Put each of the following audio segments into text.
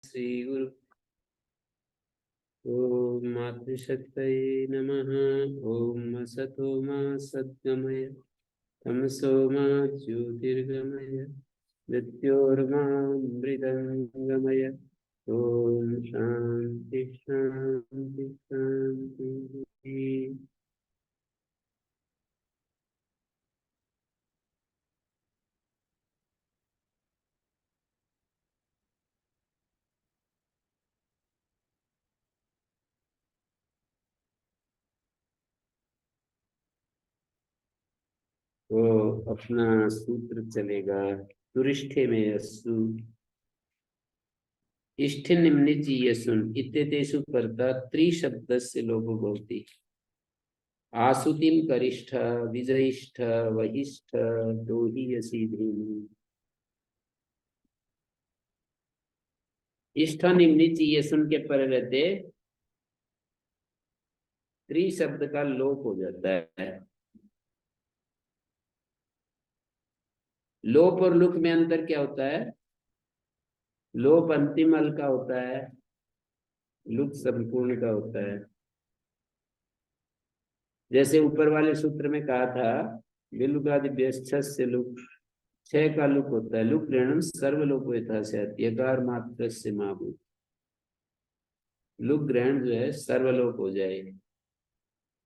श्री गुरु ओम मातृशक्तये नमः। ओम असतो मा सद्गमय तमसो मा ज्योतिर्गमय मृत्योर्मामृतंगमय। ओम शांति शांति शांति। तो अपना सूत्र चलेगा। तुरिष्ठे में यस्सु इष्ठ निम्निच यस्सुन इत्यतेषु कर्ता त्रिशब्दस्य लोपो भवति। आसुतिम करिष्ठ विजयिष्ठ वहिष्ठ दोहियसि धीमहि। इष्ठ निम्निच यस्सुन के पर रहते त्रि शब्द का लोप हो जाता है। लोप और लुक में अंतर क्या होता है? लोप अंतिम अल का होता है, लुक संपूर्ण का होता है। जैसे ऊपर वाले सूत्र में कहा था बिलुगादिभ्यश्च से लुक, छह का लुक होता है। लुक ऋणम सर्वलोप यथा स्यात् यकार मात्र से महाभूत। लुक ग्रहण जो है सर्वलोप हो जाए,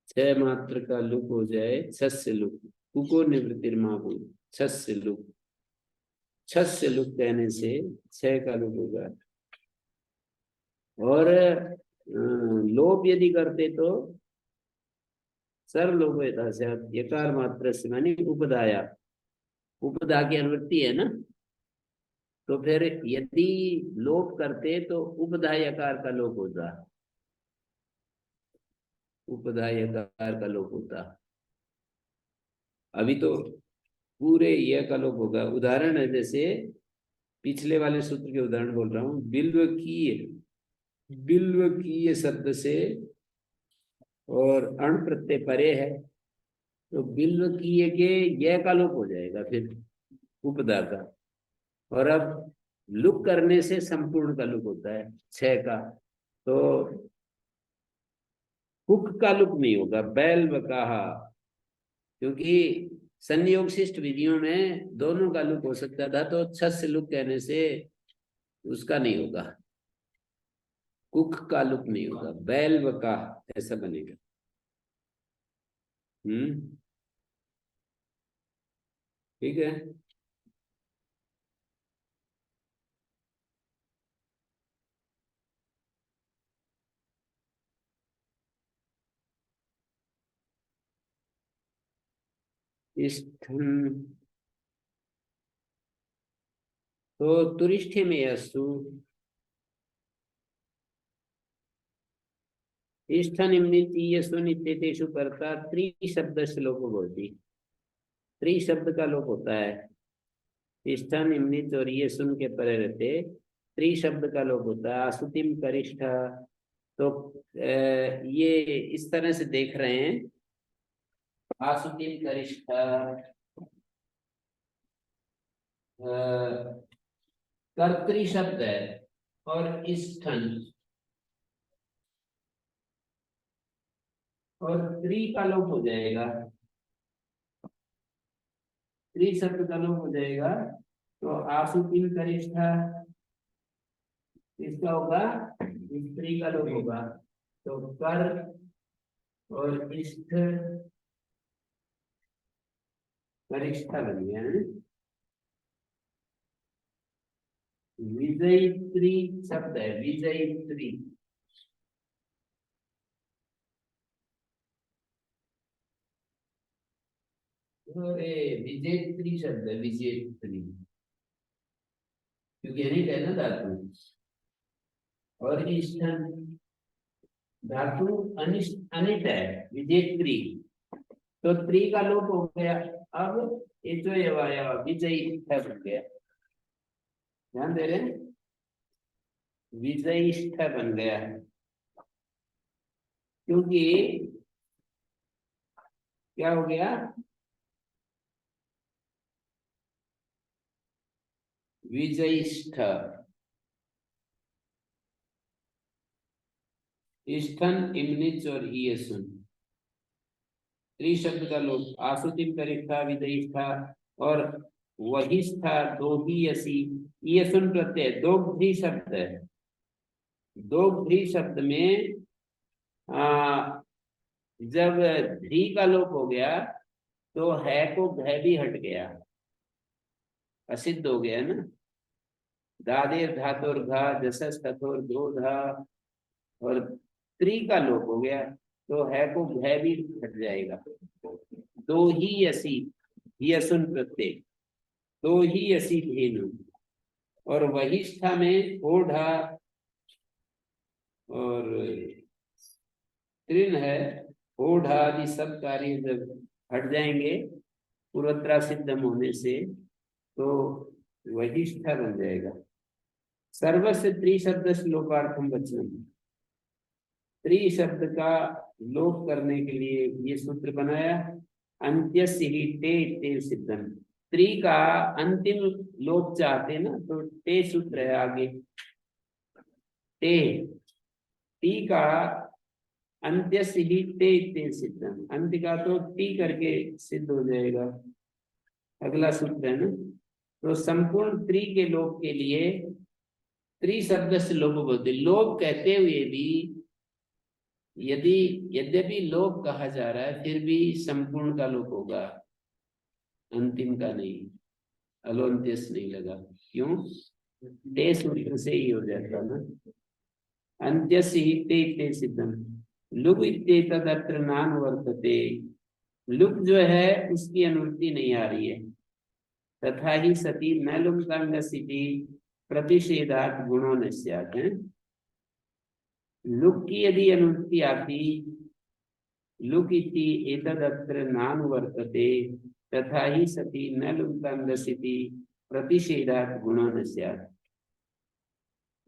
छह मात्र का लुक हो जाए, छस्य लुक कुको निवृत्तिर महाभूत। छस्य लुक, छस्य लुक कहने से छह का लुक होगा। और लोप यदि करते तो सर्वलोप यथा स्यात् यकार मात्र से मानी उपदाया, उपदा की अनुवृत्ति है ना। तो फिर यदि लोप करते तो उपधा यकार का लोप होता, उपधा यकार का लोप होता। अभी तो पूरे यह का लोप होगा। उदाहरण है जैसे पिछले वाले सूत्र के उदाहरण बोल रहा हूं। बिल्व की शब्द से और अण प्रत्यय परे है, तो बिल्व की के यह का लोप हो जाएगा फिर उपदा का। और अब लुक करने से संपूर्ण का लुक होता है छह का, तो कुक का लुक नहीं होगा, बैल बकाहा। क्योंकि संयोग शिष्ट विधियों में दोनों का लुक हो सकता था, तो छस लुक कहने से उसका नहीं होगा, कुक का लुक नहीं होगा, बैल बका ऐसा बनेगा। ठीक है। इष्टम तो तुरिष्ठे में अस्तु इष्ट निम्निति यस्व नित्यतेषु कर्ता त्रि शब्द श्लोको भवति। त्रि शब्द का लोप होता है। इष्ट निम्नित और ये सुन के परे रहते त्रि शब्द का लोप होता है। आसुतिम करिष्ठ, तो ये इस तरह से देख रहे हैं। आसुतिम करिष्ठ कर्तरी शब्द है और इष्ठन, और त्रि का लोप हो जाएगा, त्रि शब्द का लोप हो जाएगा। तो आसुतिम करिष्ठ इसका होगा स्त्री का लोप होगा, तो कर और इष्ट करिष्ठा बन गया है। विजयित्री शब्द है, विजयित्री। अरे विजयित्री शब्द है, विजयित्री, क्योंकि अनिट है ना धातु। और इष्टन धातु अनिष्ट अनिट है, विजयित्री, तो त्रि का लोप हो गया। अब ये जो ये विजयी बन गया, ध्यान दे रहे हैं, विजयिष्ठ बन गया है। क्योंकि क्या हो गया, विजयिष्ठ इष्ठन इमनिच और ईयसुन, त्रि शब्द का लोप। आसुतिम करिष्ठा विदयिष्ठा और वहिष्ठा दो ही यसी, ईयसुन प्रत्यय दो भी शब्द है। दो भी शब्द में जब धी का लोप हो गया तो है को घ भी हट गया, असिद्ध हो गया ना। दादेर धातुर घा जसस कठोर दो धा, और त्रि का लोप हो गया तो है को घ भी हट जाएगा। दो ही असी, यसुन प्रत्यय, दो ही असी धेनु। और वहिष्ठा में ओढ़ा और तृण है, ओढ़ा आदि सब कार्य जब हट जाएंगे पूर्वत्रा सिद्धम होने से तो वहिष्ठा बन जाएगा। सर्वस्व त्रि शब्द श्लोकार्थम वचनम, त्रि शब्द का लोप करने के लिए ये सूत्र बनाया। अंत्यस्य ही ते ते सिद्धम, त्रि का अंतिम लोप चाहते ना तो ते सूत्र है आगे। ते, टी का अंत्यस्य ही ते ते सिद्धम, अंत्य का तो टी करके सिद्ध हो जाएगा, अगला सूत्र है ना। तो संपूर्ण त्रि के लोप के लिए त्रि शब्द से लोप बोलते, लोप कहते हुए भी यदि यद्यपि लोप कहा जा रहा है फिर भी संपूर्ण का लोप होगा, अंतिम का नहीं, अलोन्त्यस नहीं लगा। क्यों? ते सूत्र से ही हो जाता ना। अंत्यस्य ही ते ते सिद्धम, लुग इत्येतद् अत्र नानुवर्तते, लुग जो है उसकी अनुवृत्ति नहीं आ रही है। तथा ही सती न लुंगांगसिति प्रतिषेधात् गुणो न स्यात्, लुक की यदि अनुवृत्ति आती, लुक इति एतदत्र नानुवर्तते तथा ही सती न लुंगांगसिति प्रतिषेधात् गुणो न स्यात्,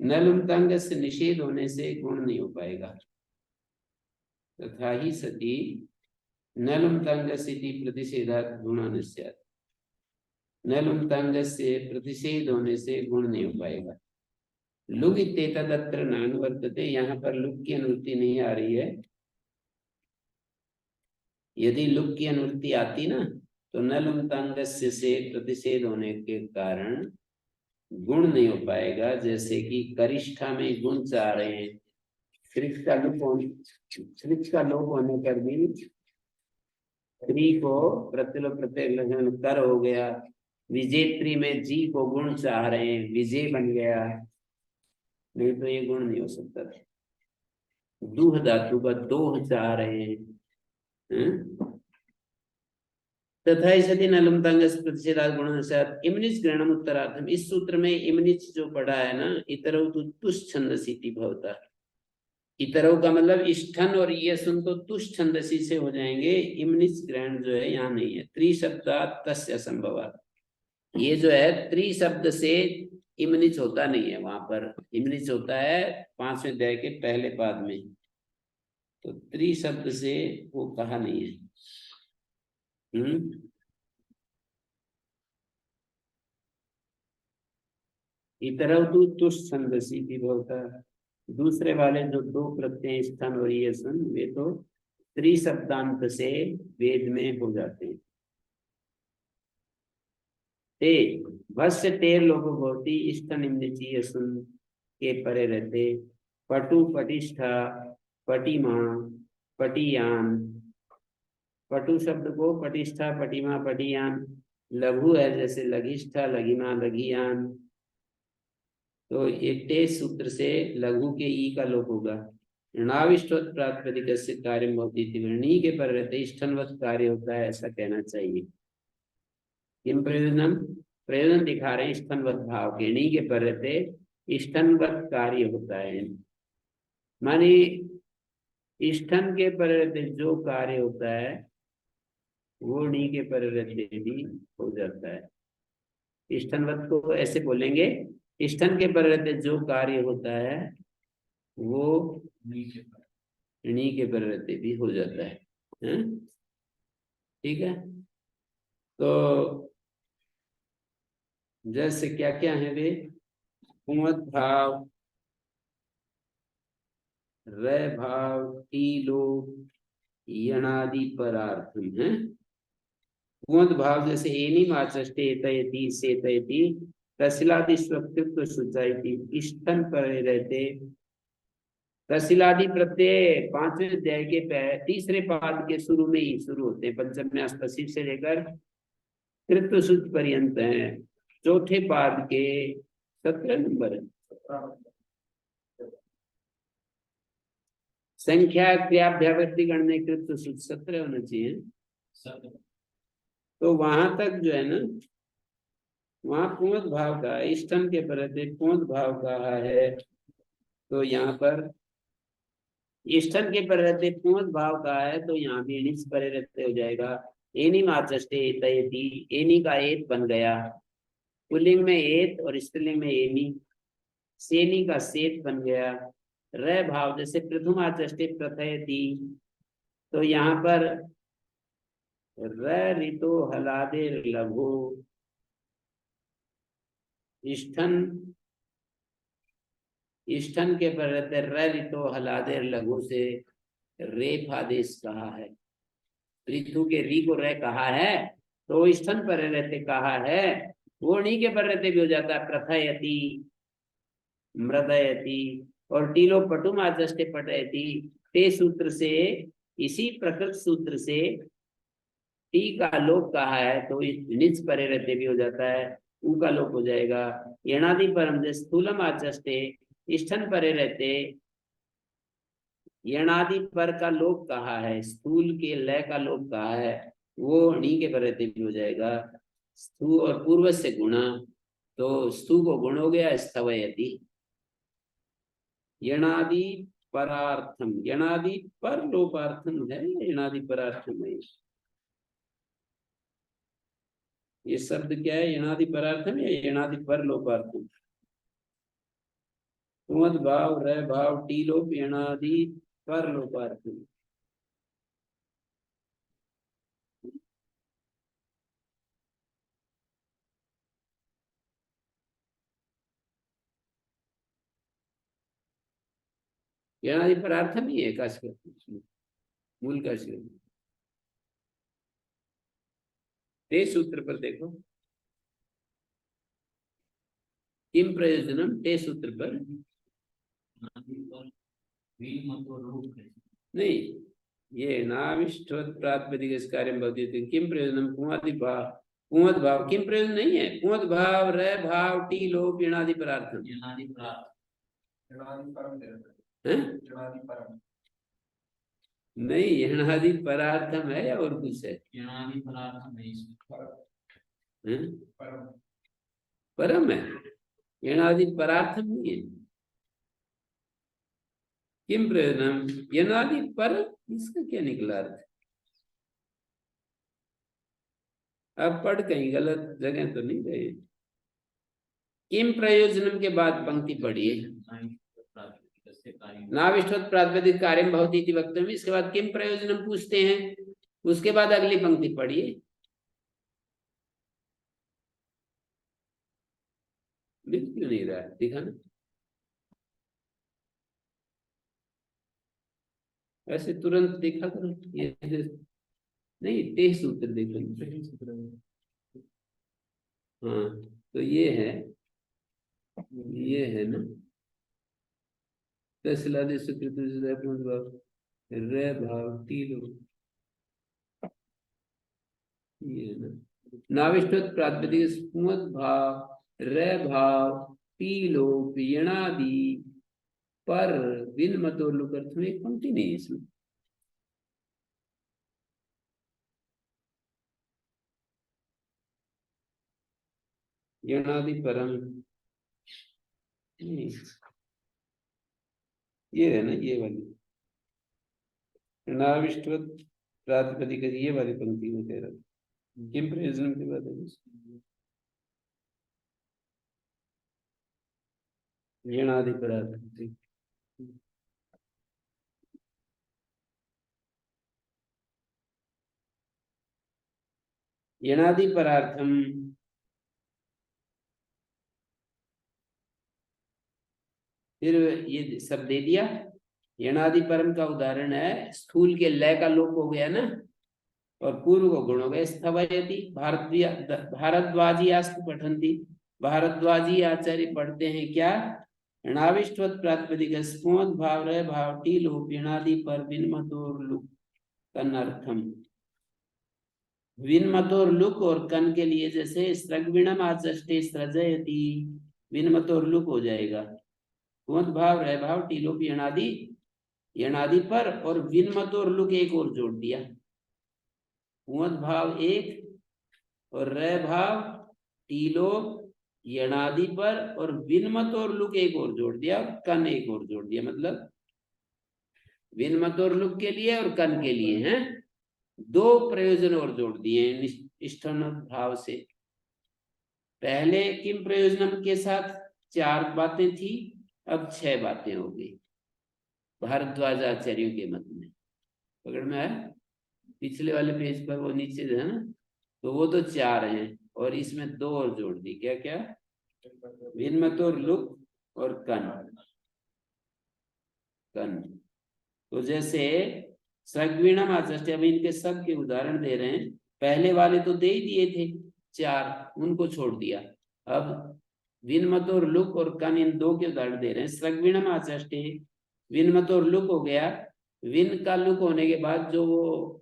न लुंगांग से निषेध होने से गुण नहीं हो पाएगा। तथा ही सती न लुंगांगसिति प्रतिषेधात् गुणो न स्यात्, न लुंगांग से प्रतिषेध होने से गुण नहीं हो पाएगा। लुग इत्येतदत्र नानुवर्तते, यहाँ पर लुग की अनुवृत्ति नहीं आ रही है। यदि लुग की अनुवृत्ति आती ना तो न लुंगांगस्य से प्रतिषेध होने के कारण गुण नहीं हो पाएगा। जैसे कि करिष्ठा में गुण चाह रहे हैं, श्रित का लोप होने पर भी स्त्री को प्रतिलोप प्रत्यय लगन कर हो गया। विजेत्री में जी को गुण चाह रहे हैं, विजय बन गया, नहीं तो ये गुण नहीं हो सकता था। दूह धातु का दोह चाह रहे हैं। तथा सती नलुमतांग प्रतिषेधात् गुण इमनिच ग्रहणम उत्तरार्थम, इस सूत्र में इमनिच जो पढ़ा है ना, इतरौ तो तुष्ट छंदसी भवता, इतरौ का मतलब इष्ठन और ये सुन तो तुष्ट छंदसी से हो जाएंगे। इमनिच ग्रहण जो है यहाँ नहीं है, त्रिशब्दात् तस्य असंभवात्, ये जो है त्रि शब्द से इमनिच होता नहीं है, वहां पर इमनिच होता है पांचवें अध्याय के पहले पाद में, तो त्रि शब्द से वो कहा नहीं है। इतरव तो तुष्ट छंदसी भी होता है। दूसरे वाले जो दो प्रत्यय स्थान और ये सन, वे तो त्रिशब्दांत से वेद में हो जाते हैं। ते भस्य तेर लोग होती इष्ट निम्न चाहिए सुन के परे रहते। पटु पटिष्ठा पटिमा पटियान, पटु शब्द को पटिष्ठा पटिमा पटियान, लघु है जैसे लघिष्ठा लघिमा लघियान, तो ये टे सूत्र से लघु के ई का लोप होगा। ऋणाविष्टोत प्रातिपदिक से कार्य होती थी, ऋणी के पर रहते इष्टनवत कार्य होता है, ऐसा कहना चाहिए। किम प्रयोजनम, प्रयोजन दिखा रहे हैं इष्टनवत भाव के, ऋणी के पर रहते इष्टनवत कार्य होता है, माने इष्टन के पर रहते जो कार्य होता है वो णी के पर रहते भी हो जाता है। इष्टनवत को ऐसे बोलेंगे, इष्टन के पर रहते जो कार्य होता है वो ऋणी के पर रहते भी हो जाता है, हैं? ठीक है। तो जैसे क्या क्या है वे, कुंवत भाव, रै भाव टी लोप यणादि परार्थम है। पुंद भाव जैसे एनी माचष्टे एतयति सेतयति तसिलादि स्वक्तित्व सूचायति इष्टन पर रहते। तसिलादि प्रत्यय पांचवें अध्याय के तीसरे पाद के शुरू में ही शुरू होते हैं। पंचम्यास तसिल से लेकर कृत्व सूत्र पर्यंत है। चौथे पाद के 17 नंबर संख्या क्रियाभ्यावर्ती गण में कृत्व सूत्र 17 होना चाहिए। तो वहां तक जो है ना, वहां पूर्ण भाव का इष्टम के प्रति पूर्ण भाव कहा है। तो यहाँ पर इष्टम के प्रति पूर्ण भाव कहा है, तो यहाँ भी निच परे रहते हो जाएगा। एनी माचष्टे एतयति, एनी का एत बन गया। पुल्लिंग में एत और स्त्रीलिंग में एनी। सेनी का सेत बन गया। र भाव जैसे प्रथमाचष्टे प्रथयति, तो यहाँ पर र ऋतो हलादे लघु इष्ठन, इष्ठन के पर रहते र ऋतो हलादे लघु से रेफ आदेश कहा है। ऋतु के री को रे कहा है, तो इष्ठन पर रहते कहा है, वो नी के पर रहते भी हो जाता है। प्रथयति, मृदयति और टीलो पटुमाचष्टे पटयति। ते सूत्र से, इसी प्रकृत सूत्र से टी का लोप कहा है, तो निच परे रहते भी हो जाता है, ऊ का लोप हो जाएगा। यणादि परम जैसे स्थूलम आचष्टे इष्ठन परे रहते यणादि पर का लोप कहा है, स्थूल के लय का लोप कहा है, वो णी के पर रहते भी हो जाएगा। स्थू और पूर्व से गुणा, तो स्तु को गुण हो गया स्थवयति। यणादि परार्थम, यणादि पर लोपार्थम है, यणादि परार्थम है। ये शब्द क्या है? यणादि परार्थम या यणादि पर लोपार्थम? कुमद भाव र भाव टी लोप यणादि पर लोपार्थम। यणादि परार्थम ही है काश मूल का ते सूत्र पर देखो, किम प्रयोजनम ते सूत्र पर नहीं, ये नाविष्ठवत प्रातिपदिक कार्यम भवति। किम प्रयोजनम कुमादि भाव, कुमद भाव किम प्रयोजन नहीं है। कुमद भाव र भाव टी लोप यणादि परार्थम। नहीं, यणादि परार्थम है या और कुछ है? परम है, यणादि परार्थम नहीं है। किम प्रयोजनम यणादि पर, इसका क्या निकला अर्थ? अब पढ़ कहीं गलत जगह तो नहीं गए। किम प्रयोजनम के बाद पंक्ति पढ़िए, नाविष्ठवत प्रातिपदिक कार्यम भवति इति वक्तव्यम, इसके बाद किम प्रयोजनम पूछते हैं, उसके बाद अगली पंक्ति पढ़िए। लिख क्यों नहीं रहा है, दिखाना। ऐसे तुरंत देखा करो, ये नहीं, ते सूत्र देखो। हाँ, तो ये है ना, तस्लादि सुकृत रे भाव टी लो, ये है ना। नाविष्ठवत प्रातिपदिक स्पुमत भाव रे भाव टी लोप यणादि पर बिन मतो लुक अर्थ में एक पंक्ति नहीं है इसमें। यणादि परम नहीं, ये है ना, ये वाली नाविष्ठवत प्रातिपदिक, ये वाली पंक्ति में कह रहा था। किम प्रयोजन के बाद है यणादि परार्थम। यणादि परार्थम फिर ये सब दे दिया। यणादि परम का उदाहरण है, स्थूल के लय का लोप हो गया ना, और पूर्व को गुण हो गए स्थवयति। भारद्वाजी आस्तु पठन्ति, भारद्वाजी आचार्य पढ़ते हैं क्या, णाविष्ठवत प्रातिपदिक स्पोद भाव रह भाव टी लोप यणादि पर विन्मतोर लुक कनर्थम। विन्मतोर लुक और कन के लिए जैसे स्त्रग्विणम आचष्टे सृजयति, विन्मतोर लुक हो जाएगा, कुंत भाव रह भाव टी लोप यणादि, यणादि पर, और विन्मतोर लुक एक और जोड़ दिया, कुंत भाव एक और रह भाव टीलोप यणादि पर, और विन्मत और लुक एक और जोड़ दिया, और कन एक और जोड़ दिया, मतलब विन्मत और लुक के लिए और कन के लिए हैं दो प्रयोजन और जोड़ दिए इष्टन भाव से। पहले किम प्रयोजनम के साथ 4 बातें थी, अब 6 बातें हो गई भारद्वाज आचार्यों के मत में। पकड़ में आया? पिछले वाले पेज पर वो नीचे है ना, तो वो तो 4 हैं, और इसमें 2 और जोड़ दी, क्या क्या, विन्मत और लुक और कन। कन तो जैसे सगविणम आचष्टे, अब इनके सब के उदाहरण दे रहे हैं, पहले वाले तो दे ही दिए थे 4, उनको छोड़ दिया, अब विन्मत और लुक और कन इन 2 के उदाहरण दे रहे हैं। सगविणम आचष्टे, विन्मत और लुक हो गया, विन का लुक होने के बाद जो वो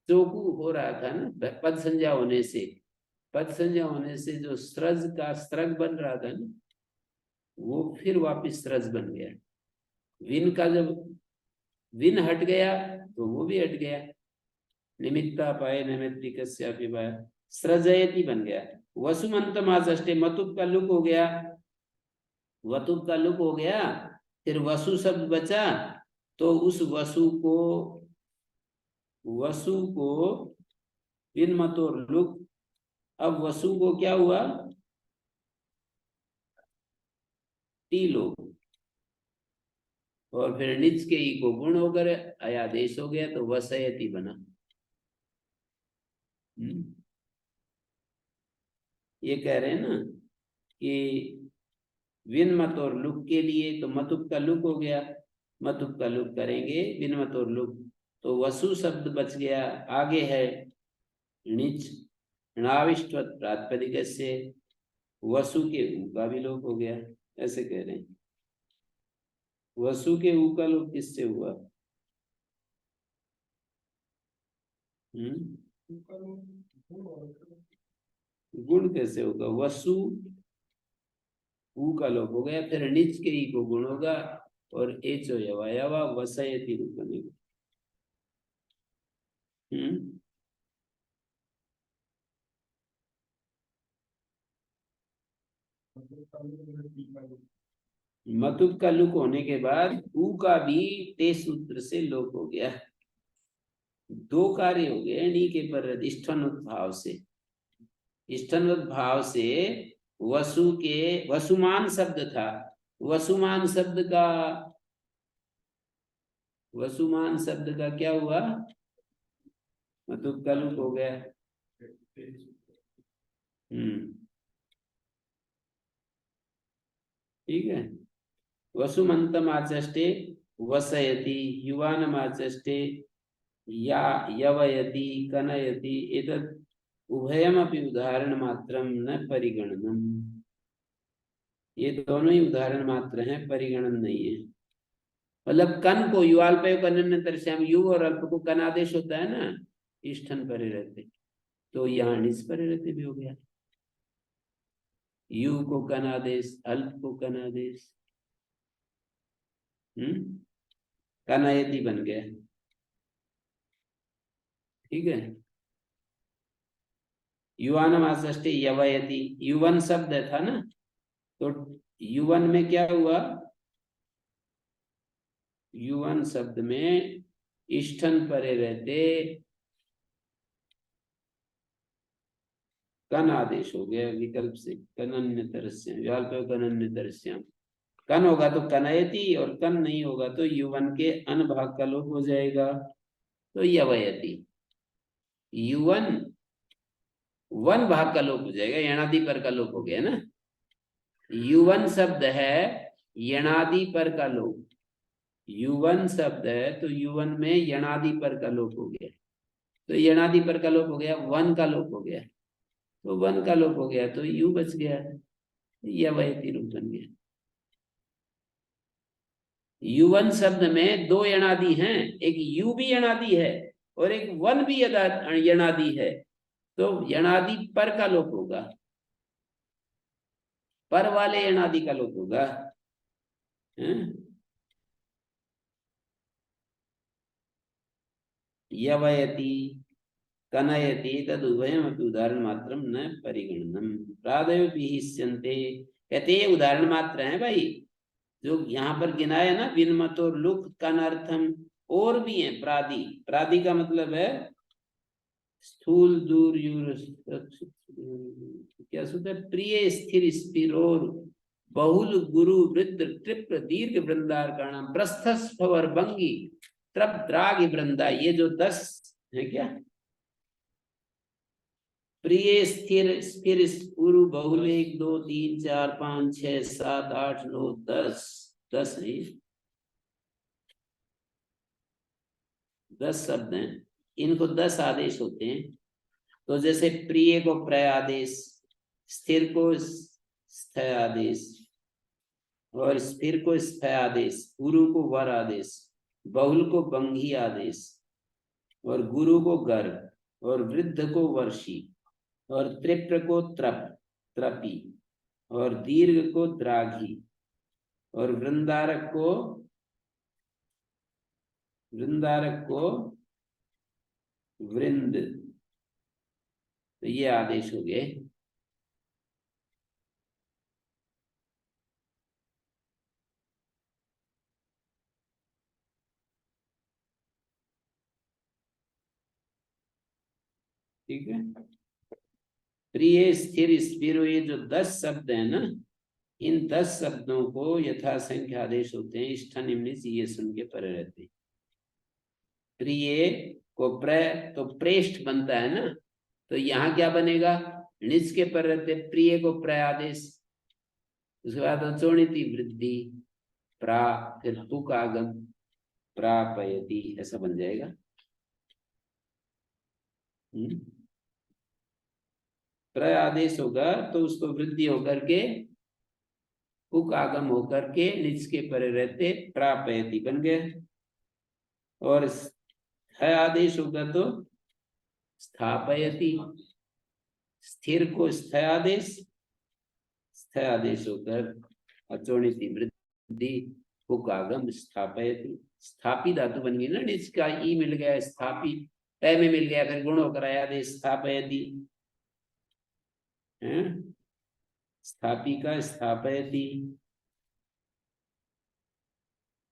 चोकू हो रहा था ना पद संज्ञा होने से, पद संज्ञा होने से जो स्रज का स्त्रग बन रहा था ना, वो फिर वापिस स्रज बन गया। विन का जब विन हट गया तो वो भी हट गया, निमित्ता पाए नैमित्तिकस्यापि पाए, सृजयति बन गया। वसुमंतम आचष्टे, मतुप का लुक हो गया, वतुप का लुक हो गया, फिर वसु शब्द बचा, तो उस वसु को विन मत और लुक, अब वसु को क्या हुआ, टी लोग, और फिर निच के ई को गुण होकर अयादेश हो गया, तो वसयति बना। ये कह रहे हैं ना कि विन मत और लुक के लिए तो मतुप का लुक हो गया, मतुप का लुक करेंगे विन मत और लुक, तो वसु शब्द बच गया, आगे है निच णाविष्ठवत प्रातिपदिक से, वसु के ऊ का भी लोप हो गया, ऐसे कह रहे हैं। वसु के ऊ का लोप किससे हुआ? गुण कैसे होगा? वसु ऊ का लोप हो गया, फिर निच के ई को गुण होगा, और एचो यवा वसयति रूप बनेगा। मतुप का लुक होने के बाद ऊ का भी ते सूत्र से लोप हो गया, 2 कार्य हो गए नी के पर इष्ठनोत भाव से। इष्ठनोत भाव से वसु के, वसुमान शब्द था, वसुमान शब्द का क्या हुआ? मतुप का लुक हो गया। ठीक है, वसुमंतम आचष्टे वसयति, युवानम आचष्टे या यवयति कनयति, एतत् उभयमपि उदाहरण मात्रम न परिगणनम। ये दोनों ही उदाहरण मात्र हैं, परिगणन नहीं है। मतलब कन को युवाल्पय कन्यश्याम, यु और अल्प को कन आदेश होता है ना, इष्ठन परे रहते, तो यहाँ निस परे रहते भी हो गया, यु को कन आदेश, अल्प को कन आदेश, कनयति बन गया। ठीक है, युवानम आचष्टे यवयति, युवन शब्द था ना, तो युवन में क्या हुआ? युवन शब्द में इष्ठन परे रहते कन आदेश हो गया विकल्प से, कनन्यतरस्याम, कन होगा तो कनयति, और कन नहीं होगा तो युवन के अन भाग का लोप हो जाएगा, तो यवयति। युवन वन भाग का लोप हो जाएगा, यणादि पर का लोप हो गया ना, युवन शब्द है यणादि पर का लोप, युवन शब्द है तो युवन में यणादि पर का लोप हो गया, तो यणादि पर का लोप हो गया, वन का लोप हो गया, तो वन का लोप हो गया तो यू बच गया, यवयति रूप बन गया। युवन शब्द में दो यणादि हैं, एक यू भी यणादि है और एक वन भी यणादि है, तो यणादि पर का लोप होगा, पर वाले यणादि का लोप होगा। यवयति कनयति तद उभयमपि उदाहरण मात्रम न परिगणनम प्रादयो विहिष्यन्ते, कहते ये उदाहरण मात्र हैं भाई, जो यहाँ पर गिनाया ना विनमत और लुक कनर्थम, और भी हैं प्रादि, प्रादि का मतलब है स्थूल दूर यूर, क्या सूत्र, प्रिय स्थिर स्थिरोर बहुल गुरु वृद्ध त्रिप्र दीर्घ वृंदार कारणम प्रस्थस्फवर भंगी त्रप द्राग वृंदा, ये जो 10 है क्या, प्रिय स्थिर स्थिर गुरु बहुल 1 2 3 4 5 6 7 8 9 10, 10 है, 10 शब्द हैं, इनको 10 आदेश होते हैं। तो जैसे प्रिय को प्रय आदेश, स्थिर को स्थय आदेश, और स्थिर को स्थय आदेश, गुरु को वर आदेश, बहुल को बंगी आदेश, और गुरु को गर्भ, और वृद्ध को वर्षी, और त्रिप्र को त्रप त्रपी, और दीर्घ को द्राघी, और वृंदारक को वृंद, तो ये आदेश हो गए। ठीक है, प्रिय स्थिर स्थिरो, ये जो 10 शब्द है ना, इन 10 शब्दों को यथासंख्य आदेश होते हैं, इष्ट निम्न ये सुन के परे रहते हैं। प्रिय को प्र, तो प्रेष्ठ बनता है ना, तो यहाँ क्या बनेगा, निज के पर रहते, प्रिय को प्र आदेश, उसके बाद चोणिति वृद्धि प्रा, फिर पुक आगम प्रापयति, ऐसा बन जाएगा। प्र आदेश होगा तो उसको वृद्धि होकर के पुक आगम होकर के निज के परे रहते प्रापयति बन गए, और है आदेश होगा तो स्थापयति, स्थिर को स्थय आदेश होकर अचोणिति वृद्धि पुक आगम स्थापयति, स्थापी धातु बन गई ना, निज का ई मिल गया, स्थापी तय में मिल गया, फिर गुण होकर आदेश स्थापयति, स्थापी का स्थापयति,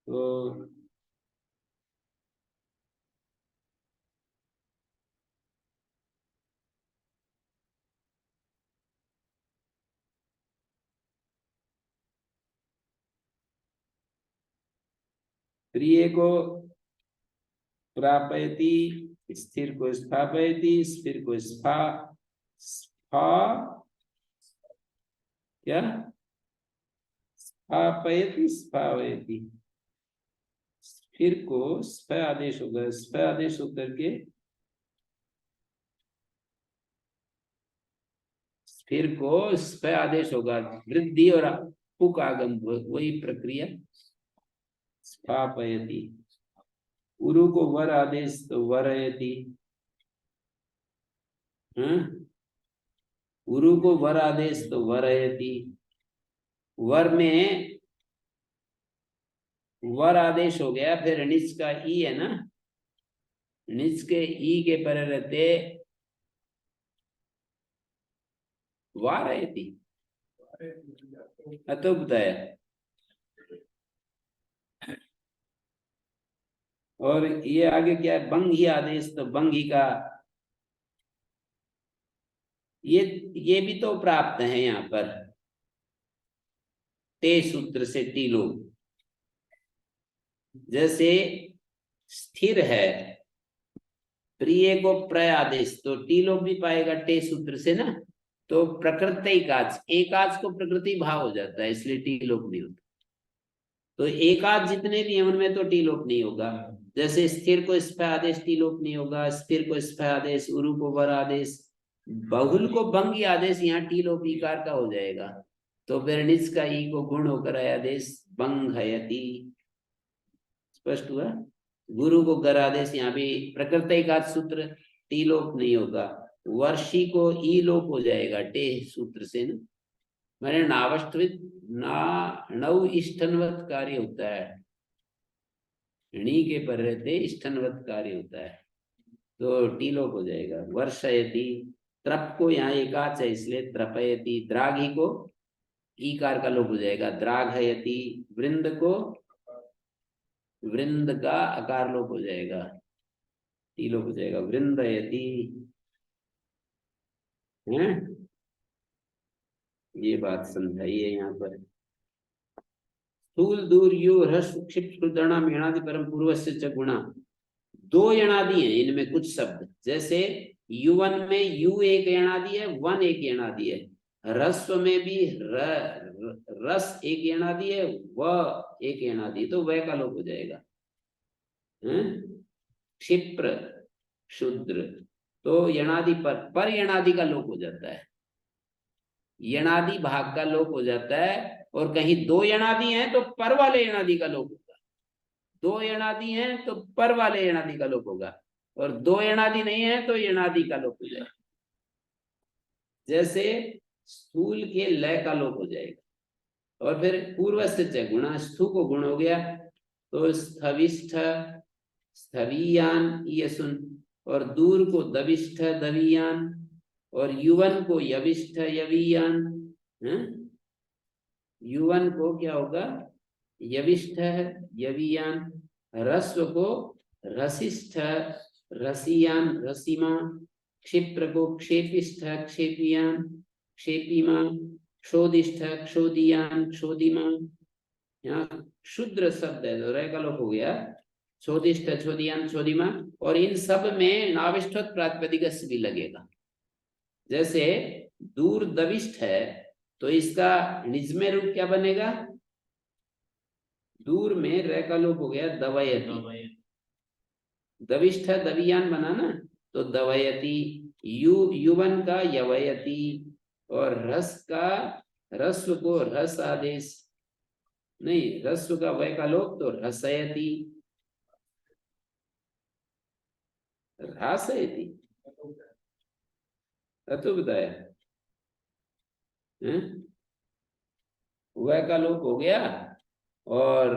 तो प्रिय को प्रापयति, स्थिर को स्थापयति, स्थिर को स्फा स्फा क्या स्थापयति स्फावयति, स्थिर को स्फ आदेश होगा, स्फ आदेश होकर के स्थिर को स्फ आदेश होगा, वृद्धि और पुक आगम वही प्रक्रिया स्थापयति, उरु को वर आदेश तो वरयति, उरु को वर आदेश तो वरयति, वर में वर आदेश हो गया, फिर निच का ई है ना, निच के ई के पर रहते वारयति, तो बताया, और ये आगे क्या है, बंगी आदेश तो बंगी का, ये भी तो प्राप्त है यहाँ पर ते सूत्र से टी लोग, जैसे स्थिर है प्रिय को प्रय आदेश, तो टी लोग भी पाएगा टे सूत्र से ना, तो प्रकृति एकाच, एकाच को प्रकृति भाव हो जाता है, इसलिए टी लोग नहीं होता, तो एकाध जितने भी हैं उनमें तो टी लोप नहीं होगा। जैसे स्थिर को स्फय आदेश टी लोप नहीं होगा, स्थिर को स्फय आदेश, उरु को वर आदेश, बहुल को बंगी आदेश यहाँ टी लोप ईकार का हो जाएगा। तो फिर निज का ई को गुण होकर आदेश बंग हयति, स्पष्ट हुआ। गुरु को गर आदेश यहाँ भी प्रकृत एकाद सूत्र टी लोप नहीं होगा। वर्षी को ई लोप हो जाएगा टे सूत्र से न, मैंने नावष्टवित ना नव इष्टनवत कार्य होता है, णी के पर रहते इष्टनवत कार्य होता है, तो टी लोप हो जाएगा। वर्षयति, त्रप को यहाँ एकाच है इसलिए त्रपयति, द्राघी को ईकार का लोप हो जाएगा द्राघयति, वृंद को वृंद का अकार लोप हो जाएगा, टी लोप हो जाएगा वृंदयति है। ये बात समझाइए यहाँ पर। स्थूल दूर यु ह्रस्व क्षिप्त दृढ़ यणादि परम पूर्व से च गुणा, दो यणादि हैं इनमें कुछ शब्द, जैसे युवन में यु एक यणादि है, वन एक यणादि है, ह्रस्व में भी रस एक यणादि है, व एक यणादि, तो वह का लोप हो जाएगा। क्षिप्र शूद्र, तो यणादि पर यणादि का लोप हो जाता है, यणादि भाग का लोप हो जाता है। और कहीं दो यणादि हैं तो पर वाले यणादि का लोप होगा, दो यणादि हैं तो पर वाले यणादि का लोप होगा, और दो यणादि नहीं है तो यणादि का लोप हो जाएगा। जैसे स्थूल के लय का लोप हो जाएगा। और फिर पूर्व से गुणा, स्थू को गुण हो गया तो स्थविष्ठ स्थवीयान ये सुन, और दूर को दविष्ठ दवीयान, और युवन को यविष्ठ यवीयान, युवन को क्या होगा यविष्ठ यवीयान, ह्रस्व को रसिष्ठ रसियान रसीमा, क्षिप्र को क्षेपिष्ठ क्षेपियान क्षेपीमा, क्षोदिष्ठ क्षोदियान क्षोदिमा। यहाँ शुद्र शब्द है तो रह का लोप हो गया, क्षोदिष्ठ क्षोदियान क्षोदिमा, और इन सब में नाविष्ठोत प्रातिपदिक भी लगेगा। जैसे दूर दविष्ठ है तो इसका निजमे रूप क्या बनेगा, दूर में रह का लोप हो गया दवयति, दविष्ठ दवियान बना ना, तो दवयति, युवन का यवयति, और रस का रस्व को रस आदेश नहीं, रस्व का वय का लोप तो रसयति, रासयति, तो बताया वह का लोप हो गया और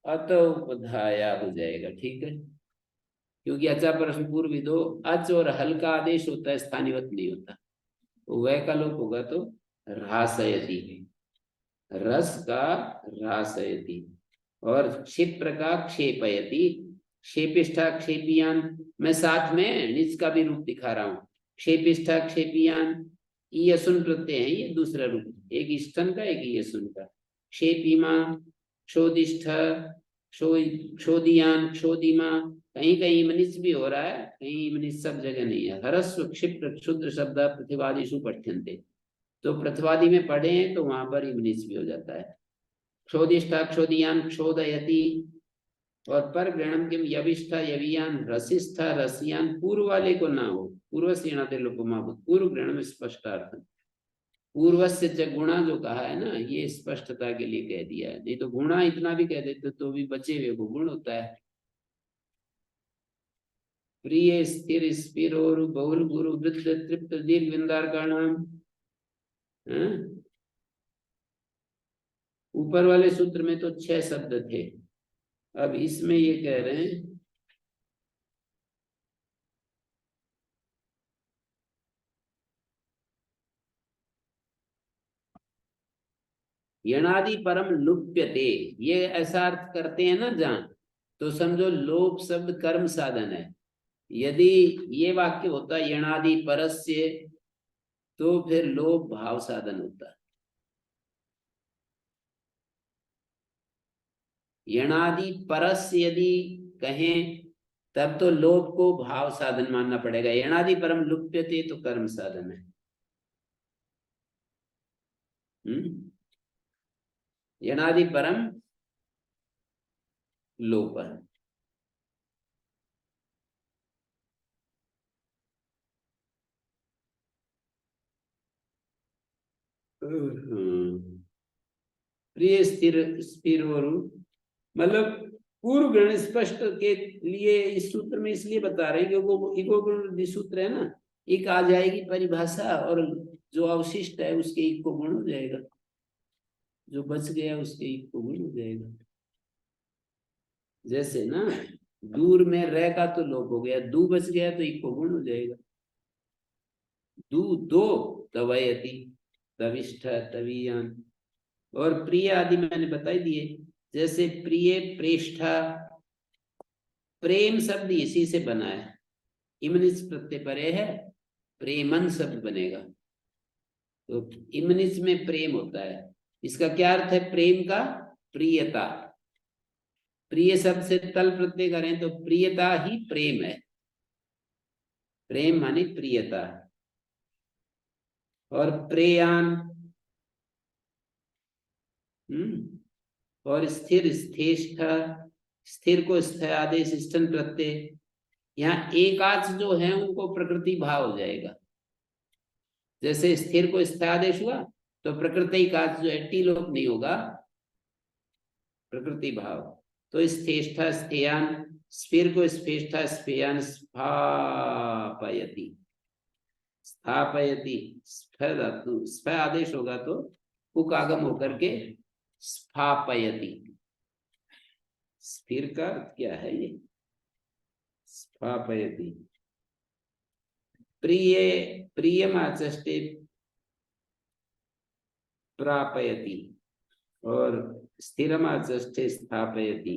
अत उपधाया हो जाएगा, ठीक है। क्योंकि अचा प्रश्न पूर्व दो अच और हल का आदेश होता है, स्थानीयवत नहीं होता, तो वह का लोप होगा तो रासयति, रस का रासयति, और क्षिप्र का क्षेपयति, क्षेपिष्ठा क्षेपियान, मैं साथ में निज का भी रूप दिखा रहा हूं, क्षेपिष्ठा क्षेपियान, यसुन प्रत्यय है, ये दूसरा रूप, एक स्तन का एक यसुन का, क्षेपीमा क्षोदिष्ठ क्षोदियान क्षोदिमा, कहीं कहीं मनिच भी हो रहा है, कहीं मनिच सब जगह नहीं है। हरस्व क्षिप्र क्षुद्र शब्द प्रतिवादिषु पठ्यन्ते, तो प्रतिवादी में पढ़े हैं तो वहां पर मनिच भी हो जाता है। क्षोदिष्ठा क्षोदियान क्षोदयति, और पर ग्रहणम किम यविष्ठा यवियान रसिष्ठा रसियान, पूर्व वाले को ना हो, पूर्व से लोपमा, पूर्व ग्रहण में स्पष्टार्थ, पूर्व से गुणा जो कहा है ना, ये स्पष्टता के लिए कह दिया है, नहीं तो गुणा इतना भी कह देते तो भी बचे हुए को गुण होता है। प्रिय स्थिर स्पिर और बहुल गुरु वृद्ध तृप्त दीर्घ विंदार का नाम, ऊपर वाले सूत्र में तो 6 शब्द थे, अब इसमें ये कह रहे हैं यणादि परम लुप्यते, ये ऐसा अर्थ करते हैं ना जहां, तो समझो लोप शब्द कर्म साधन है। यदि ये वाक्य होता यणादि परस्य, तो फिर लोप भाव साधन होता। यणादि परस्य यदि कहें तब तो लोप को भाव साधन मानना पड़ेगा, यणादि परम लुप्यते तो कर्म साधन है। यणादि परम लोप है। प्रिय स्थिर स्थिर और मतलब पूर्व गण स्पष्ट के लिए इस सूत्र में इसलिए बता रहे हैं क्योंकि इको गुण सूत्र है ना, एक आ जाएगी परिभाषा और जो अवशिष्ट है उसके इको गुण हो जाएगा, जो बच गया उसके इको गुण हो जाएगा। जैसे ना दूर में रह का तो लोप हो गया, दू बच गया तो इको गुण हो जाएगा। दू दो तवयति, तविष्ठ तवीयान। और प्रिय आदि मैंने बता ही दिए, जैसे प्रिय प्रेष्ठा, प्रेम शब्द इसी से बना है, इमनिस प्रत्यय परे है, प्रेमन शब्द बनेगा। तो इमनिस में प्रेम होता है, इसका क्या अर्थ है प्रेम का? प्रियता। प्रिय शब्द से तल प्रत्यय करें तो प्रियता ही प्रेम है, प्रेम माने प्रियता। और प्रेयान, और स्थिर स्थेष्ठ, स्थिर को स्थ आदेश स्टन प्रत्यय, यहाँ एकाच जो है उनको प्रकृति भाव हो जाएगा। जैसे स्थिर को स्थ आदेश हुआ तो प्रकृति का जो है टी लोप नहीं होगा, प्रकृति भाव। तो स्थेष्ठ स्थेयान, स्फीर को स्फेष्ठ स्फेयान स्थापयति, स्थापयति स्फ धातु स्फ आदेश होगा तो उक आगम होकर के स्थापयति। स्फीर का अर्थ क्या है ये? स्थापयति। प्रिय प्रियमाचष्टे प्रापयति, और स्थिरमाचष्टे स्थापयति।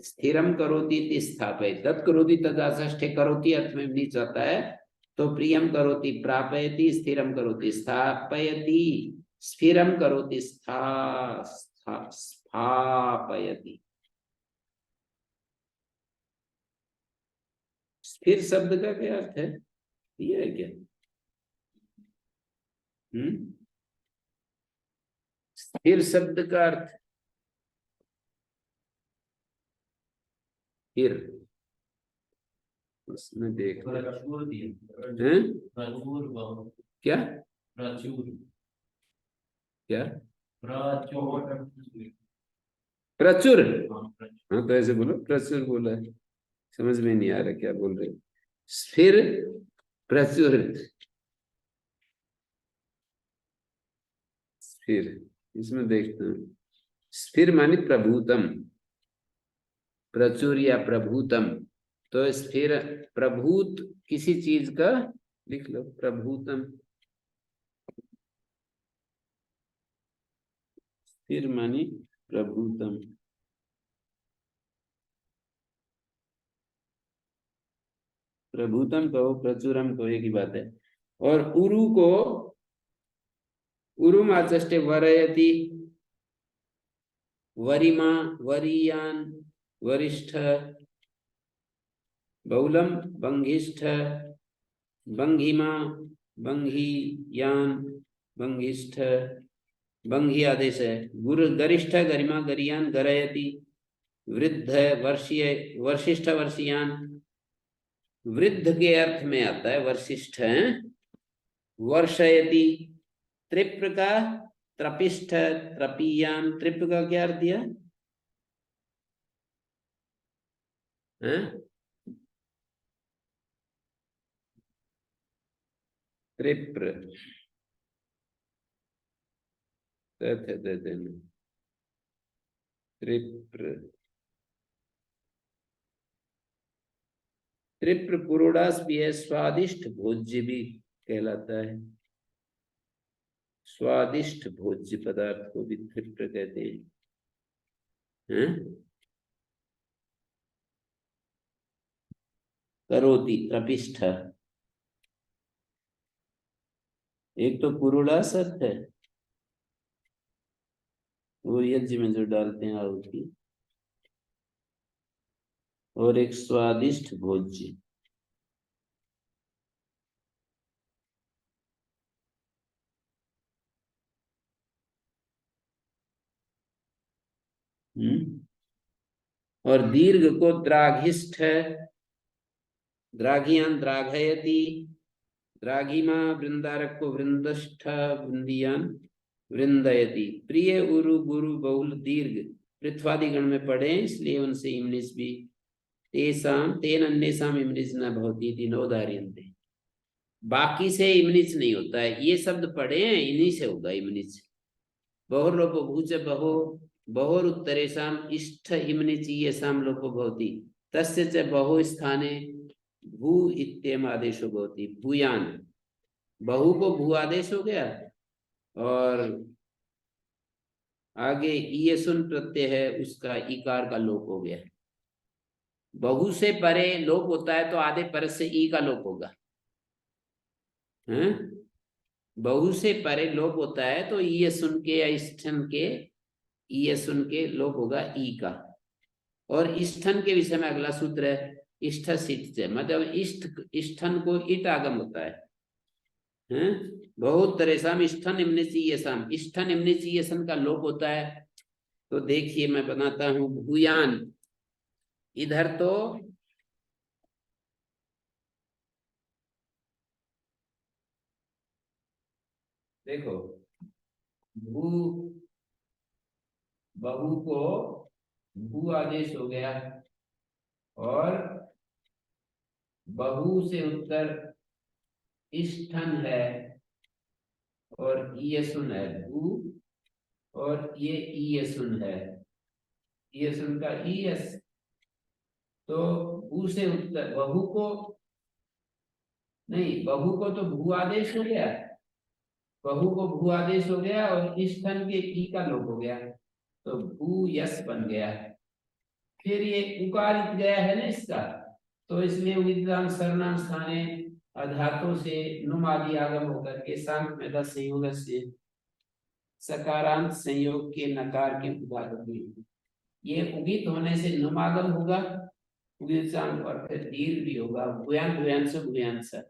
स्थिरम करोति इति स्थापयति, तत् करोति तदाचष्टे करोति अर्थ में नीच आता है। तो प्रियम करोति प्रापयति, स्थिरम करोति स्थापयति, स्थिरम करोति स्थापयति। स्थिर शब्द का क्या अर्थ है, ये है क्या? स्थिर शब्द का अर्थ स्थिर, उसमें देख हैं क्या क्या प्रचुर। हाँ तो ऐसे बोलो, प्रचुर बोला है, समझ में नहीं आ रहा क्या बोल रहे। स्थिर प्रचुर, स्थिर, इसमें देखते हैं। स्थिर माने प्रभुतम, प्रचुर या प्रभुतम। तो स्थिर प्रभूत किसी चीज का लिख लो, प्रभुतम। स्थिर माने प्रभुतम। प्रभुतम कहो प्रचुरम कहो एक ही बात है। और उरु को उरुम आचष्टे वरयति, वरिमा वरीयान वरिष्ठ, बहुलम बंघिष्ठ, बंघिमा बंघियान बंघिष्ठ। बंघी आदेश है। गुरु गरिष्ठ गरिमा गरियान गरयति, वृद्ध वर्षीय वर्षिष्ठ वर्षियान, वृद्ध के अर्थ में आता है वर्षिष्ठ है। वर्षयति, त्रिप्र का त्रपिष्ठ त्रपीयान, त्रिप का क्या अर्थ दिया है? त्रिप्र त्रिप्र त्रिप्र पुरोडास भी है, स्वादिष्ट भोज्य भी कहलाता है। स्वादिष्ट भोज्य पदार्थ को भी त्रिप्र कहते हैं। करोति त्रपिष्ठ, एक तो पुरोडास अर्थ है वो यज्ञ में जो डालते हैं आहुति, और एक स्वादिष्ट भोज्य। हम्म और दीर्घ को द्राघिष्ठ, द्राघियान द्राघयति, द्राघिमा वृंदारक को वृंदष्ठ वृंदियान वृंदयति। प्रिय उरु गुरु बहुल दीर्घ पृथ्वादि गण में पढ़े, इसलिए उनसे इमनिस भी तेसाम तेन अन्येषाम इमनिस न भवति इति नोदार्यन्ते। बाकी से इमनिस नहीं होता है, ये शब्द पढ़े हैं इन्हीं से होगा इमनिस। बहुर्लोपो भूच बहो बहुरुत्तरेषाम इष्ट इमनिच येषाम लोपो भवति तस्य च बहु स्थाने भू इत्येम आदेशो भवति। भूयान, बहु को भू आदेश हो गया, और आगे ईयसुन प्रत्यय है उसका इकार का लोप हो गया। बहु से परे लोप होता है तो आधे पर से ई का लोप होगा, हैं? बहु से परे लोप होता है तो ईयसुन के या इष्ठन के, ईयसुन के लोप होगा ई का। और इष्ठन के विषय में अगला सूत्र है इष्ठ सिट से, मतलब इष्ट इष्ठन को ईट आगम होता है, हैं? बहुत तरेसाम इष्ठन इमनिचीयसम, इष्ठन इमनिचीयसन का लोप होता है। तो देखिए मैं बनाता हूं भूयान, इधर तो देखो भू, बहु को भू आदेश हो गया, और बहु से उत्तर इष्ठन है, और ईयसुन है भू, और ये ईयसुन है, ईयसुन का ईयस। तो भू से उत्तर बहु को नहीं, बहु को तो भू आदेश हो गया, बहु को भू आदेश हो गया, और इष्ठन के ई का लोप हो गया, तो भू यस बन गया। फिर ये उकारित गया है ना इसका, तो इसलिए विद्वान सर्वनाम स्थाने अधातु से नुम आदि आगम होकर के सांख मेधा संयोग से सकारांत संयोग के नकार के उदाहरण हुए। ये उगित होने से नुम आगम होगा, उगित और फिर दीर्घ भी होगा, भूयान भूयान से भूयान सा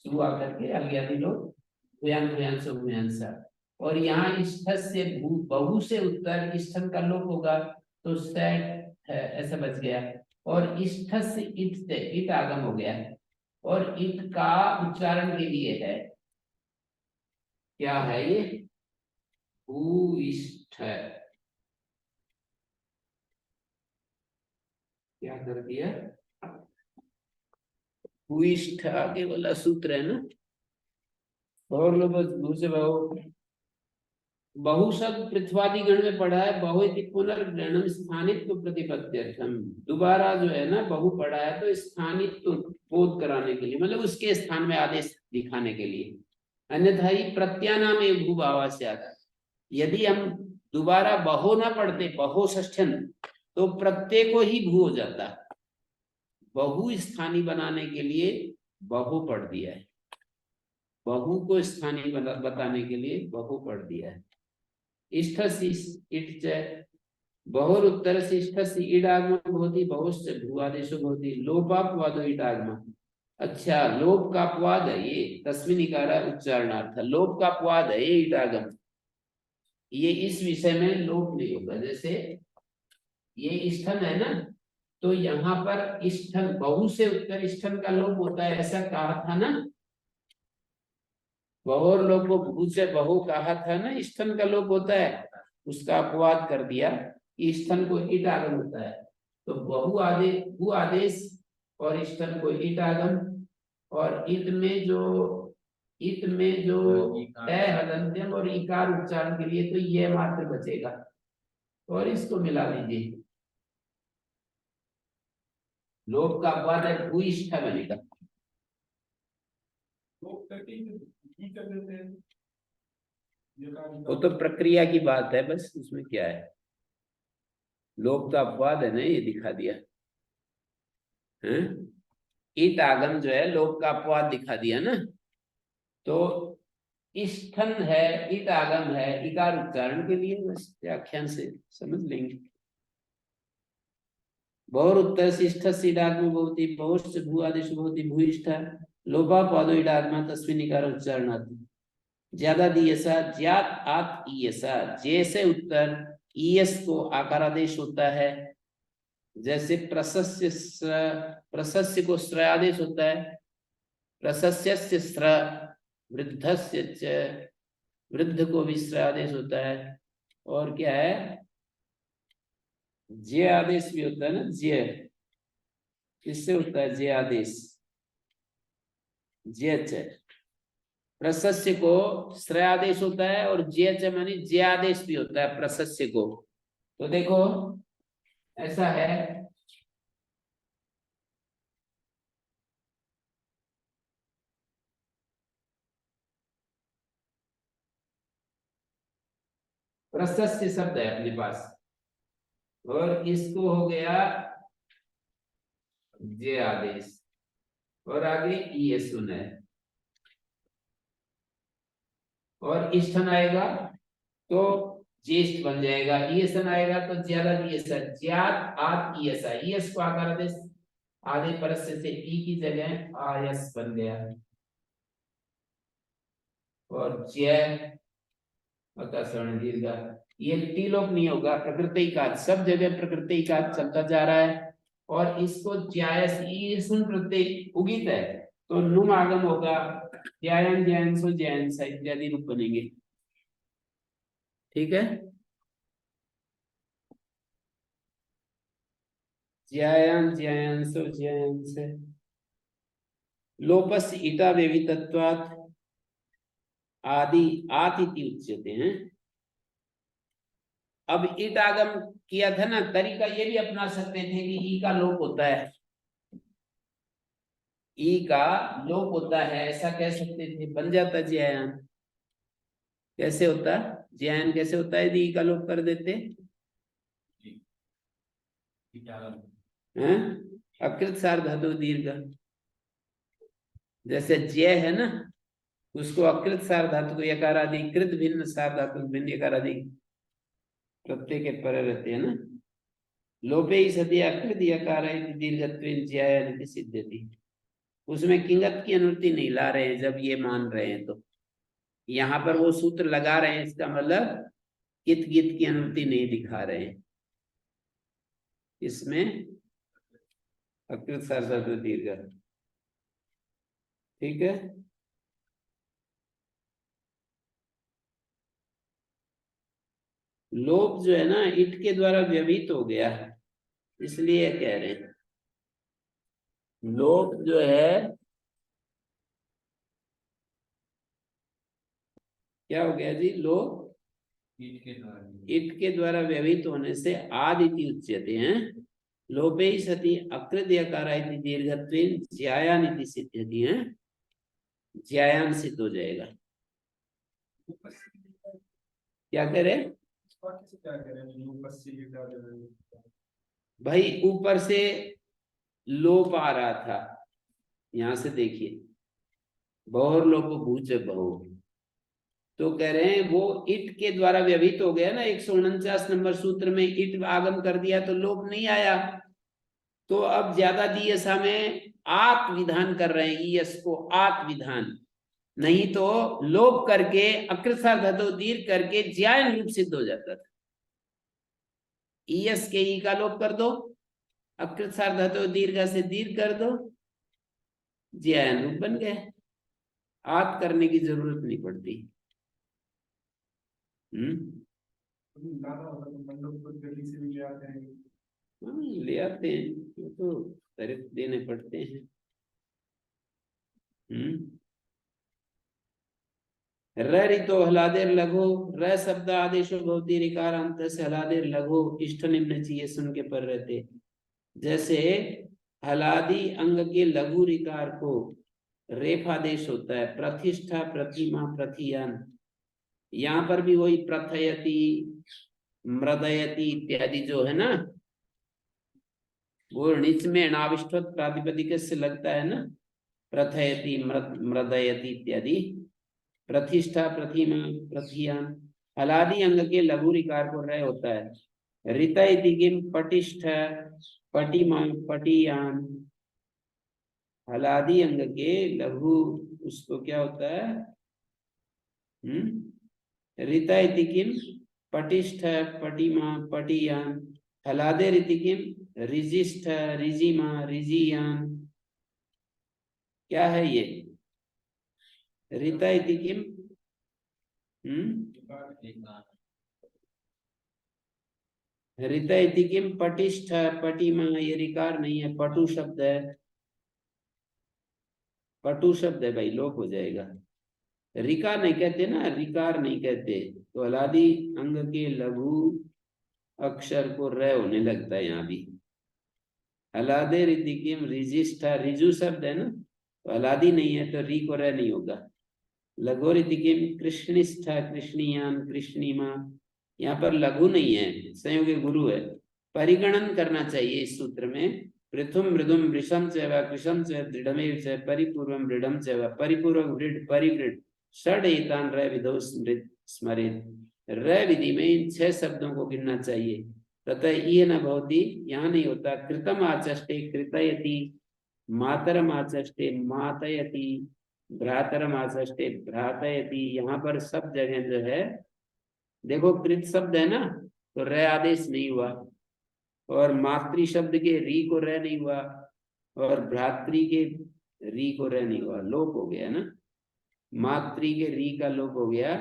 शुरू आकर के आगे लोग भूयान भूयान से भूयान सा। और यहाँ इष्ठ से बहु से उत्तर इष्ठन का लोप होगा, तो सेट है ऐसा बच गया, और इष्ठ से इट आगम हो गया, और इट का उच्चारण के लिए है, क्या है ये, भूइष्ठ, क्या कर दिया, भूइष्ठ आगे वाला सूत्र है ना। और लोग भू से बहु, बहु शब्द पृथ्वादि गण में पढ़ा है, बहु पुनर्ग्रहणम स्थानित्व प्रतिपत्त्यर्थम, दोबारा जो है ना बहु पढ़ा है तो स्थानित्व बोध कराने के लिए, मतलब उसके स्थान में आदेश दिखाने के लिए। अन्यथा ही प्रत्यानाम एवं भू भावा से आता है। यदि हम दोबारा बहु ना पढ़ते बहु षष्ठ्यन, तो प्रत्यय को ही भू हो जाता। बहु स्थानीय बनाने के लिए बहु पढ़ दिया है, बहु को स्थानीय बताने के लिए बहु पढ़ दिया है। इष्ठ इट बहुर उत्तर से इष्ठ ईडागम होती, बहुश्च भूआदेशो होती, लोपापवादो ईडागम। अच्छा, लोप का अपवाद है ये, तस्मिन इकारा उच्चारणार्थ, लोप का अपवाद है ये ईडागम, ये इस विषय में लोप नहीं होगा। जैसे ये इष्ठन है ना, तो यहाँ पर इष्ठन बहु से उत्तर इष्ठन का लोप होता है, ऐसा कहा था ना, बहुर लोप को भू से बहु कहा था ना, इष्ठन का लोप होता है, उसका अपवाद कर दिया कि इष्ठन को ईट आगम होता है। तो बहु आदेश भू आदेश और इष्ठन को ईट आगम, और ईट में जो तय हलंत्यम और इकार उच्चारण के लिए तो ये मात्र बचेगा, और इसको मिला दीजिए, लोप का अपवाद है भूइष्ठ बनेगा। वो तो प्रक्रिया की बात है बस, उसमें क्या है, लोप का अपवाद है ना, ये दिखा दिया है, ईट आगम जो है लोप का अपवाद दिखा दिया ना। तो इष्ठन है, ईट आगम है इकार उच्चारण के लिए, बस व्याख्यान से समझ लेंगे। बहुर उत्तर से इष्ठ से ईडागम भवति, बहुश्च भू आदेश भवति भूइष्ठ, लोपापवादो ईडागम तस्मिन् इकार उच्चारणात्। ज्यादा दियसा ज्यात आत ईयसा, जैसे उत्तर ईयस को आकार आदेश होता है, जैसे प्रशस्य प्रशस्य को श्र आदेश होता है, प्रशस्य श्र, वृद्धस्य च, वृद्ध को भी श्र आदेश होता है। और क्या है, ज्य आदेश भी होता है ना, ज्य किससे होता है, ज्य आदेश, ज्य च। प्रशस्य को श्र आदेश होता है और ज्य च मानी ज्य आदेश भी होता है प्रशस्य को। तो देखो ऐसा है, प्रशस्य शब्द है अपने पास और इसको हो गया ज्य आदेश और आगे ये सुन है और इष्टन आएगा तो ज्येष्ठ बन जाएगा, ईयसन आएगा तो ज्यादा ज्यात आत ईयसा, ईयस को आकार आदेश आधे परस्य से ई की जगह आयस बन गया और ज्य स्वर्ण दीर्घ, ये टीलोप नहीं होगा, प्रकृति का सब जगह प्रकृति का चलता जा रहा है और इसको ज्यायस ईसन प्रत्यय उगित है तो नुम आगम होगा, ज्यायन ज्यायंसो ज्यायंस इत्यादि रूप बनेंगे। ठीक है, ज्यायन ज्यायंसो ज्यायंस, लोपस ईटा व्यवितत्वात् आदि आतिथि उच्यते हैं। अब ईट आगम किया था ना, तरीका ये भी अपना सकते थे कि ई का लोप होता है, ई का लोप होता है ऐसा कह सकते थे, बन जाता ज्यायन। कैसे होता, ज्यायन कैसे होता है यदि ई का लोप कर देते हैं, अकृत सार धातु दीर्घ, जैसे जय है ना उसको अकृत सार धातु को यकार आदि, कृत भिन्न सार धातु भिन्न यकार आदि प्रत्यय के पर रहते हैं ना। लोपे ही सदी अकृत यकार दीर्घत्वेन ज्यायन सिद्धति, उसमें किंगत की अनुवृत्ति नहीं ला रहे हैं जब ये मान रहे हैं तो यहाँ पर वो सूत्र लगा रहे हैं, इसका मतलब कित गित की अनुवृत्ति नहीं दिखा रहे हैं, इसमें अकृत सार धातु दीर्घ। ठीक है, लोप जो है ना इट के द्वारा व्यवहित हो गया इसलिए कह रहे हैं, लोप जो है क्या हो गया जी, लोप इट के द्वारा व्यवहित होने से आदिति उच्यते हैं, लोपे सति अकृत यकार दीर्घत्वेन ज्यायानिति सिद्ध्यति हैं, ज्यायान सिद्ध हो जाएगा। क्या कह रहे भाई, ऊपर से लोप आ रहा था, यहां से देखिए बहुर लोप भूच बहु, तो कह रहे हैं वो इट के द्वारा व्यवहित हो गया ना, 149 नंबर सूत्र में इट आगम कर दिया तो लोप नहीं आया, तो अब ज्यादा दियसा में आत विधान कर रहे हैं, यस को आत विधान, नहीं तो लोप करके अकृत सार धातु दीर्घ करके ज्यायन रूप सिद्ध हो जाता था। ईयस के ई का लोप कर दो, अकृत सार धातु दीर्घ से दीर्घ कर दो, ज्यायन रूप बन गए, आत करने की जरूरत नहीं पड़ती। ले आते हैं तो तारीफ देने पड़ते हैं। रितो हलादेर लघु, र शब्द आदेशो भवती रिकार अंत से हलादेर लघु इष्ट निम्न चाहिए सुन के पर रहते, जैसे हलादी अंग के लघु रिकार को रेफ आदेश होता है, प्रतिष्ठा प्रतिमा प्रतियान, यहाँ पर भी वही प्रथयति मृदयति इत्यादि जो है ना वो णिच में अनाविष्ट प्रातिपदिक से लगता है ना, प्रथयति मृदयति इत्यादि, प्रतिष्ठा प्रतिमा प्रतियान, हलादि अंग के लघु रिकार को रह होता है, ऋत पटिष्ठ पटिमा पटियान, हलादि अंग के लघु उसको क्या होता है, ऋत पटिष्ठ पटिमा पटियान, हलादे रीति किम रिजिष्ठ रिजिमा रिजियान, क्या है ये? रीता इति किम? रीता इति किम पटिष्ठ पटिमा, ये रिकार नहीं है, पटु शब्द है, पटु शब्द है भाई, लोप हो जाएगा। रिकार नहीं कहते ना, रिकार नहीं कहते, तो हलादी अंग के लघु अक्षर को र होने लगता है यहाँ भी। हलादे रिति किम रिजिष्ठा, रिजु शब्द है ना, तो हलादी नहीं है तो री को र नहीं होगा। लघु रीति किम कृष्णिष्ठा कृष्णियान कृष्णिमा, यहाँ पर लघु नहीं है, संयोग गुरु है। परिगणन करना चाहिए इस सूत्र में। पृथुम मृदुम वृषम च व कृशम च दृढ़मेव च परिपूर्वम दृढ़म च व परिपूर्वक वृड परिवृड षड एतान र विधौ स्मृत स्मरेत। र विधि में इन 6 शब्दों को गिनना चाहिए। तथा ये न भवती, यहाँ नहीं होता। कृतम आचष्टे कृतयति, मातरम आचष्टे मातयति, भ्रातरम आचष्टे भ्रातयति। यहाँ पर सब जगह जो है देखो कृत शब्द है ना, तो र आदेश नहीं हुआ, और मातृ शब्द के री को र नहीं हुआ, और भ्रातृ के री को र नहीं हुआ, लोप हो गया ना। मातृ के री का लोप हो गया।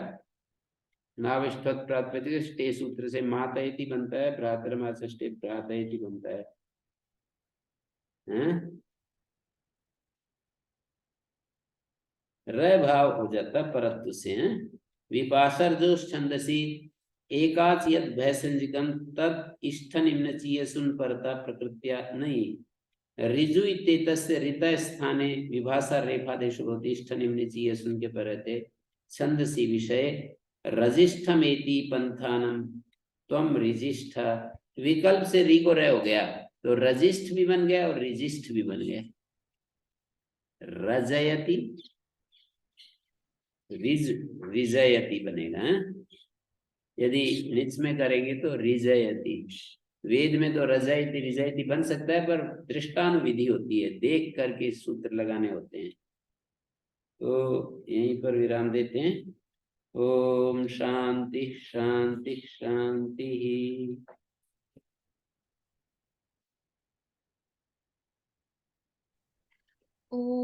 नाविष्ठत प्रातिपदिक स्टे सूत्र से मातयति बनता है, भ्रातरम आचष्टे भ्रातयति बनता है, हैं? र भाव हो जाता परत्व से, हैं? विपासर जो छंदसी एकाच यद भयसंजिकम तद इष्ट निम्न चीय सुन परता प्रकृत्या नहीं। ऋजु इत्येतस्य ऋत स्थाने विभाषा रेफादेश होती इष्ट निम्न चीय सुन के परते छंदसी विषय रजिष्ठमेति पंथानम त्वम रिजिष्ठ। विकल्प से री को रह हो गया, तो रजिष्ठ भी बन गया और रिजिष्ठ भी बन गया। रजयति रिजयति बनेगा, है? यदि निच में करेंगे तो रिजयति। वेद में तो रजयति रिजयति बन सकता है, पर दृष्टानुविधि होती है, देख करके सूत्र लगाने होते हैं। तो यहीं पर विराम देते हैं। ओम शांति शांति शांति। ओम।